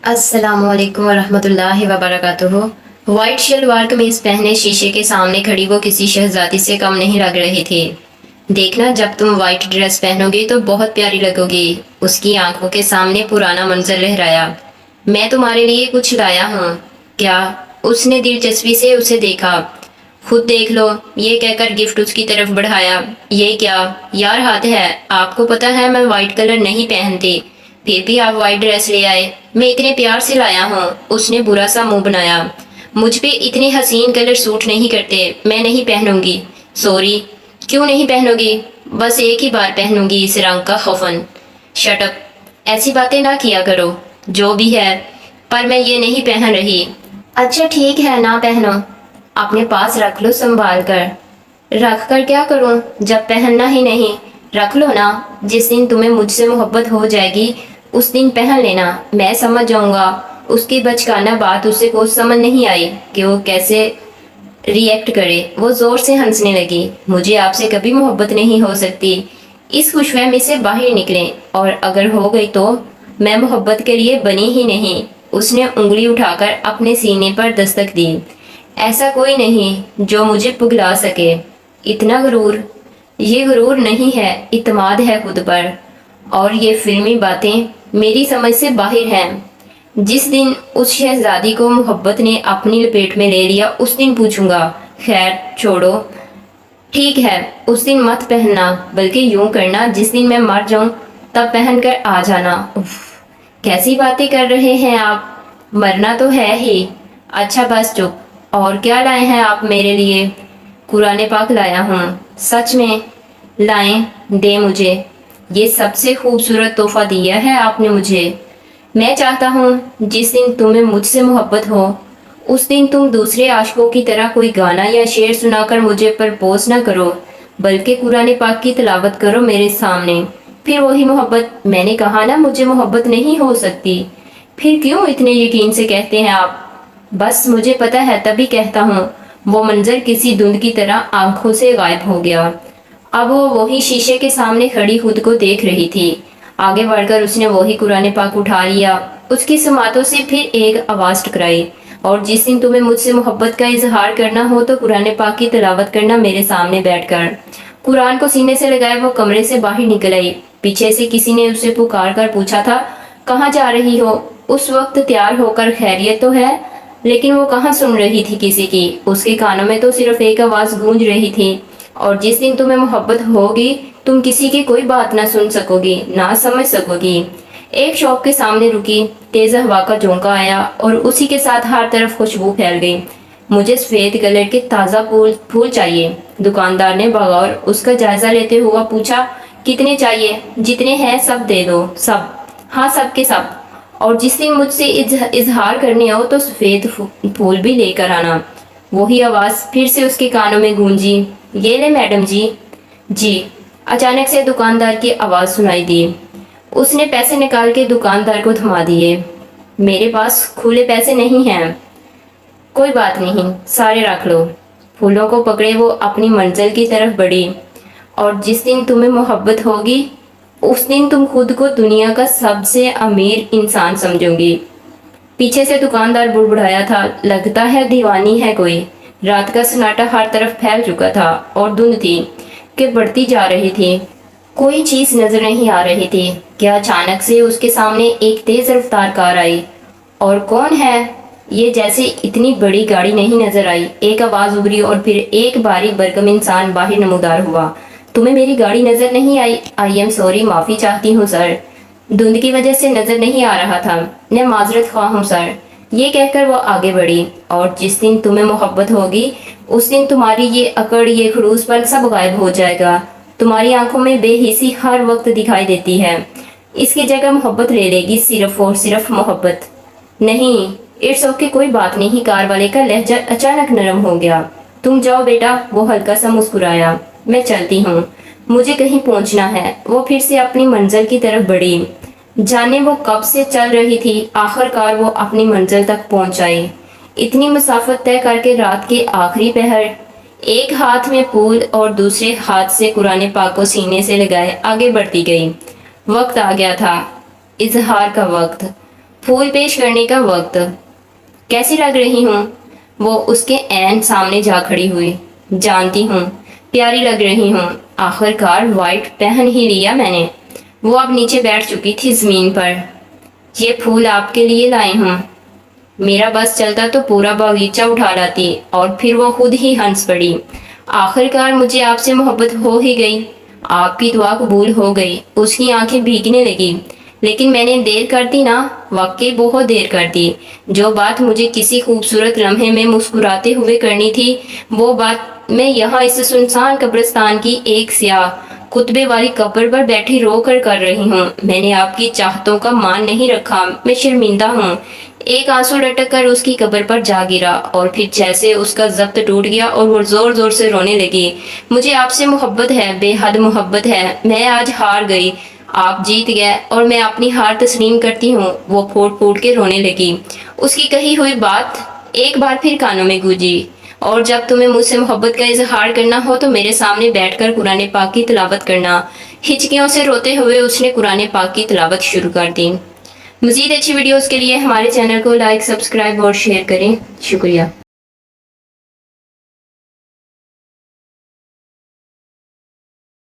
अस्सलामुअलैकुम वरहमतुल्लाहि वबरकातुहू। वाइट शलवार कमीज पहने शीशे के सामने खड़ी वो किसी शहजादी से कम नहीं लग रही थी। देखना, जब तुम वाइट ड्रेस पहनोगी तो बहुत प्यारी लगोगी। उसकी आंखों के सामने पुराना मंजर लहराया। मैं तुम्हारे लिए कुछ लाया हूँ। क्या? उसने दिलचस्पी से उसे देखा। खुद देख लो, ये कहकर गिफ्ट उसकी तरफ बढ़ाया। ये क्या? यार, हाथ है। आपको पता है मैं वाइट कलर नहीं पहनती, फिर भी आप वाइट ड्रेस ले आए। मैं इतने प्यार से लाया हूँ। उसने बुरा सा मुंह बनाया। मुझ पे इतने हसीन कलर सूट नहीं करते, मैं नहीं पहनूंगी। सॉरी। क्यों नहीं पहनोगी? बस एक ही बार पहनूंगी इस रंग का खफन। Shut up. ऐसी बातें ना किया करो। जो भी है, पर मैं ये नहीं पहन रही। अच्छा ठीक है, ना पहनो। अपने पास रख लो संभाल कर। रख कर क्या करूं जब पहनना ही नहीं? रख लो ना। जिस दिन तुम्हें मुझसे मोहब्बत हो जाएगी उस दिन पहन लेना, मैं समझ जाऊंगा। उसकी बचकाना बात उसे कुछ समझ नहीं आई कि वो कैसे रिएक्ट करे। वो जोर से हंसने लगी। मुझे आपसे कभी मोहब्बत नहीं हो सकती। इस खुशफहमी से बाहर निकले, और अगर हो गई तो मैं मोहब्बत के लिए बनी ही नहीं। उसने उंगली उठाकर अपने सीने पर दस्तक दी। ऐसा कोई नहीं जो मुझे पुगला सके। इतना गुरूर? ये गुरूर नहीं है, इत्मीनान है खुद पर। और ये फिल्मी बातें मेरी समझ से बाहर हैं। जिस दिन उस शहजादी को मोहब्बत ने अपनी लपेट में ले लिया उस दिन पूछूंगा। खैर छोड़ो। ठीक है, उस दिन मत पहनना, बल्कि यूं करना, जिस दिन मैं मर जाऊं तब पहन कर आ जाना। उफ, कैसी बातें कर रहे हैं आप? मरना तो है ही। अच्छा बस चुप। और क्या लाए हैं आप मेरे लिए? कुरान पाक लाया हूँ। सच में? लाएं, दे मुझे। ये सबसे खूबसूरत तोहफा दिया है आपने मुझे। मैं चाहता हूँ जिस दिन तुम्हें मुझसे मोहब्बत हो उस दिन तुम दूसरे आशिकों की तरह कोई गाना या शेर सुनाकर मुझे प्रपोज ना करो, बल्कि कुरान पाक की तिलावत करो मेरे सामने। फिर वही मोहब्बत। मैंने कहा ना, मुझे मोहब्बत नहीं हो सकती। फिर क्यों इतने यकीन से कहते हैं आप? बस मुझे पता है तभी कहता हूँ। वो मंजर किसी धुंध की तरह आंखों से गायब हो गया। अब वो वही शीशे के सामने खड़ी खुद को देख रही थी। आगे बढ़कर उसने वही कुरान पाक उठा लिया। उसकी समातों से फिर एक आवाज टकराई। और जिस दिन तुम्हें मुझसे मोहब्बत का इजहार करना हो तो कुरान पाक की तिलावत करना मेरे सामने बैठकर। कुरान को सीने से लगाए वो कमरे से बाहर निकल आई। पीछे से किसी ने उसे पुकार कर पूछा था, कहाँ जा रही हो? उस वक्त तैयार होकर खैरियत तो है, लेकिन वो कहाँ सुन रही थी किसी की। उसके कानों में तो सिर्फ एक आवाज गूंज रही थी, और जिस दिन तुम्हें मोहब्बत होगी तुम किसी की कोई बात ना सुन सकोगी, ना समझ सकोगी। एक शॉप के सामने रुकी। तेज हवा का झोंका आया और उसी के साथ हर तरफ खुशबू फैल गई। मुझे सफेद कलर के ताज़ा फूल फूल चाहिए। दुकानदार ने बगौर उसका जायजा लेते हुआ पूछा, कितने चाहिए? जितने हैं सब दे दो। सब? हाँ, सब के सब। और जिस दिन मुझसे इजहार करने हो तो सफेद फूल भी लेकर आना। वही आवाज फिर से उसके कानों में गूंजी। ये ले मैडम जी। जी। अचानक से दुकानदार की आवाज सुनाई दी। उसने पैसे निकाल के दुकानदार को थमा दिए। मेरे पास खुले पैसे नहीं हैं। कोई बात नहीं, सारे रख लो। फूलों को पकड़े वो अपनी मंजिल की तरफ बढ़ी। और जिस दिन तुम्हें मोहब्बत होगी उस दिन तुम खुद को दुनिया का सबसे अमीर इंसान समझोगी। पीछे से दुकानदार बुड़बुड़ाया था, लगता है दीवानी है कोई। रात का सन्नाटा हर तरफ फैल चुका था और धुंध थी कि बढ़ती जा रही थी। कोई चीज नजर नहीं आ रही थी कि अचानक से उसके सामने एक तेज रफ्तार कार आई। और कौन है ये? जैसे इतनी बड़ी गाड़ी नहीं नजर आई। एक आवाज उभरी और फिर एक बारीक भरकम इंसान बाहर नमूदार हुआ। तुम्हें मेरी गाड़ी नजर नहीं आई? आई एम सॉरी, माफी चाहती हूँ सर, धुंध की वजह से नजर नहीं आ रहा था। मैं माजरत ख्वाह हूँ सर। ये कहकर वो आगे बढ़ी। और जिस दिन तुम्हें मोहब्बत होगी उस दिन तुम्हारी ये अकड़, ये खड़ूसपन सब गायब हो जाएगा। तुम्हारी आंखों में बेहिसी हर वक्त दिखाई देती है। इसकी जगह मोहब्बत ले लेगी, सिर्फ और सिर्फ मोहब्बत। नहीं, इट्स ओके, कोई बात नहीं। कार वाले का लहजा अचानक नरम हो गया। तुम जाओ बेटा। वो हल्का सा मुस्कुराया। मैं चलती हूँ, मुझे कहीं पहुँचना है। वो फिर से अपनी मंजिल की तरफ बढ़ी। जाने वो कब से चल रही थी, आखिरकार वो अपनी मंजिल तक पहुंच आई। इतनी मुसाफत तय करके रात के आखिरी पहर, एक हाथ में फूल और दूसरे हाथ से कुरान पाक को सीने से लगाए आगे बढ़ती गई। वक्त आ गया था, इजहार का वक्त। फूल पेश करने का वक्त। कैसी लग रही हूँ? वो उसके ऐन सामने जा खड़ी हुई। जानती हूँ, प्यारी लग रही हूँ। आखिरकार वाइट पहन ही लिया मैंने। वो अब नीचे बैठ चुकी थी जमीन पर। ये फूल आपके लिए लाई हूँ। मेरा बस चलता तो पूरा बागीचा उठा लाती। और फिर वो खुद ही हंस पड़ी। आखिरकार मुझे आपसे मोहब्बत हो ही गई। आपकी दुआ कबूल हो गई। उसकी आंखें भीगने लगी। लेकिन मैंने देर कर दी ना, वाकई बहुत देर कर दी। जो बात मुझे किसी खूबसूरत लम्हे में मुस्कुराते हुए करनी थी, वो बात मैं यहाँ इस सुनसान कब्रिस्तान की एक स्याह कुतबे वाली कब्र पर बैठी रो कर रही हूँ। मैंने आपकी चाहतों का मान नहीं रखा। मैं शर्मिंदा हूँ। एक आंसू लटक कर उसकी कब्र पर जा गिरा और फिर जैसे उसका जब्त टूट गया और वो जोर जोर से रोने लगी। मुझे आपसे मोहब्बत है, बेहद मोहब्बत है। मैं आज हार गई। आप जीत गए और मैं अपनी हार तस्लीम करती हूँ। वो फूट फूट के रोने लगी। उसकी कही हुई बात एक बार फिर कानों में गूंजी। और जब तुम्हें मुझसे मोहब्बत का इजहार करना हो तो मेरे सामने बैठकर कुरान पाक की तिलावत करना। हिचकियों से रोते हुए उसने कुरान पाक की तिलावत शुरू कर दी। मज़ीद अच्छी वीडियोस के लिए हमारे चैनल को लाइक, सब्सक्राइब और शेयर करें। शुक्रिया।